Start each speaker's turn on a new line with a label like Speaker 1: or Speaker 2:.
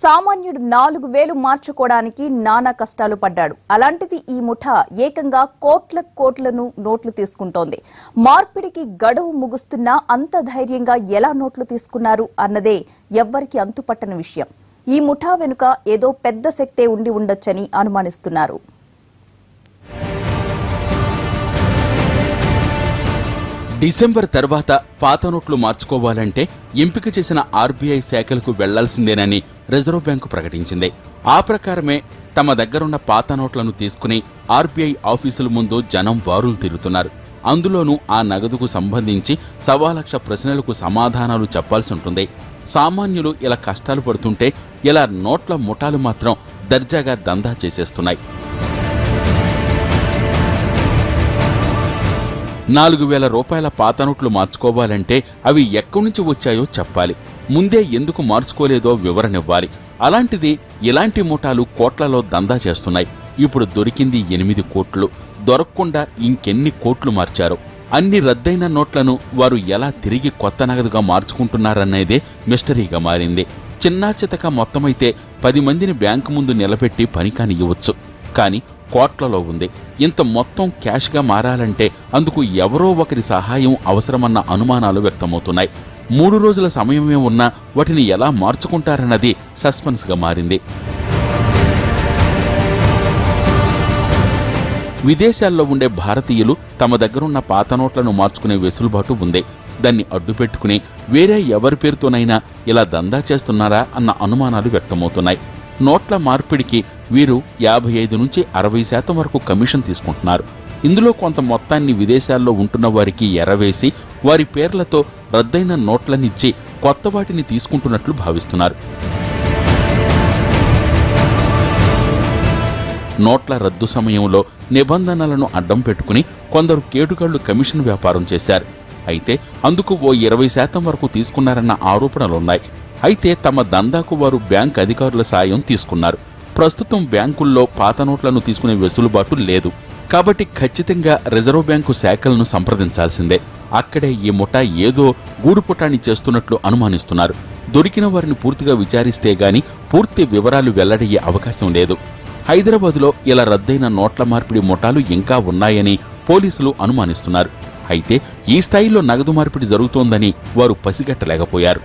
Speaker 1: సామాన్యుడు 4000 మార్చుకోవడానికి నానా కష్టాలు పడ్డాడు. అలాంటిది ఈ ముఠా ఏకంగా కోట్లను నోట్లు తీసుకుంటోంది. మార్పిడికి గడువు ముగుస్తున్నా అంత ధైర్యంగా ఎలా నోట్లు తీసుకున్నారు అన్నదే ఎవ్వరికి అంతుపట్టని విషయం. ఈ ముఠా వెనుక ఏదో పెద్ద శక్తే ఉండి ఉండొచ్చని అనుమానిస్తున్నారు.
Speaker 2: డిసెంబర్ తర్వాత పాత నోట్లు మార్చుకోవాలంటే ఎంపిక చేసిన ఆర్బీఐ శాఖలకు వెళ్లాల్సిందేనని రిజర్వ్ బ్యాంకు ప్రకటించింది. ఆ ప్రకారమే తమ దగ్గరున్న పాత నోట్లను తీసుకుని ఆర్బీఐ ఆఫీసుల ముందు జనం బారులు తిరుగుతున్నారు. అందులోనూ ఆ నగదుకు సంబంధించి 1,00,000 ప్రశ్నలకు సమాధానాలు చెప్పాల్సి ఉంటుంది. సామాన్యులు ఇలా కష్టాలు పడుతుంటే ఇలా నోట్ల ముఠాలు మాత్రం దర్జాగా దందా చేసేస్తున్నాయి. 4,000 రూపాయల పాత నోట్లు మార్చుకోవాలంటే అవి ఎక్కడి నుంచి వచ్చాయో చెప్పాలి. ముందే ఎందుకు మార్చుకోలేదో వివరణివ్వాలి. అలాంటిది ఇలాంటి ముఠాలు కోట్లలో దందా చేస్తున్నాయి. ఇప్పుడు దొరికింది 8 కోట్లు. దొరకకుండా ఇంకెన్ని కోట్లు మార్చారో. అన్ని రద్దయిన నోట్లను వారు ఎలా తిరిగి కొత్త నగదుగా మార్చుకుంటున్నారనేదే మిస్టరీగా మారింది. చిన్నా చితక మొత్తమైతే 10 మందిని బ్యాంకు ముందు నిలబెట్టి పని కానివ్వచ్చు. కానీ కోట్లలో ఉంది. ఇంత మొత్తం క్యాష్గా మారాలంటే అందుకు ఎవరో ఒకరి సహాయం అవసరమన్న అనుమానాలు వ్యక్తమవుతున్నాయి. 3 రోజుల సమయమే ఉన్నా వాటిని ఎలా మార్చుకుంటారన్నది సస్పెన్స్గా మారింది. విదేశాల్లో ఉండే భారతీయులు తమ దగ్గరున్న పాత నోట్లను మార్చుకునే వెసులుబాటు ఉంది. దాన్ని అడ్డుపెట్టుకుని వేరే ఎవరి పేరుతోనైనా ఇలా దందా చేస్తున్నారా అన్న అనుమానాలు వ్యక్తమవుతున్నాయి. నోట్ల మార్పిడికి వీరు 55 నుంచి 60% వరకు కమిషన్ తీసుకుంటున్నారు. ఇందులో కొంత మొత్తాన్ని విదేశాల్లో ఉంటున్న వారికి ఎరవేసి వారి పేర్లతో రద్దయిన నోట్లనిచ్చి కొత్త వాటిని తీసుకుంటున్నట్లు భావిస్తున్నారు. నోట్ల రద్దు సమయంలో నిబంధనలను అడ్డం పెట్టుకుని కొందరు కేటుగాళ్లు కమిషన్ వ్యాపారం చేశారు. అయితే అందుకు ఓ 20% వరకు తీసుకున్నారన్న ఆరోపణలున్నాయి. అయితే తమ దందాకు వారు బ్యాంక్ అధికారుల సాయం తీసుకున్నారు. ప్రస్తుతం బ్యాంకుల్లో పాత నోట్లను తీసుకునే వెసులుబాటు లేదు. కాబట్టి ఖచ్చితంగా రిజర్వ్ బ్యాంకు శాఖలను సంప్రదించాల్సిందే. అక్కడే ఈ ముఠా ఏదో గూడుపుటాన్ని చేస్తున్నట్లు అనుమానిస్తున్నారు. దొరికిన వారిని పూర్తిగా విచారిస్తే గాని పూర్తి వివరాలు వెల్లడయ్యే అవకాశం లేదు. హైదరాబాద్లో ఇలా రద్దయిన నోట్ల మార్పిడి ముఠాలు ఇంకా ఉన్నాయని పోలీసులు అనుమానిస్తున్నారు. అయితే ఈ స్థాయిలో నగదు మార్పిడి జరుగుతోందని వారు పసిగట్టలేకపోయారు.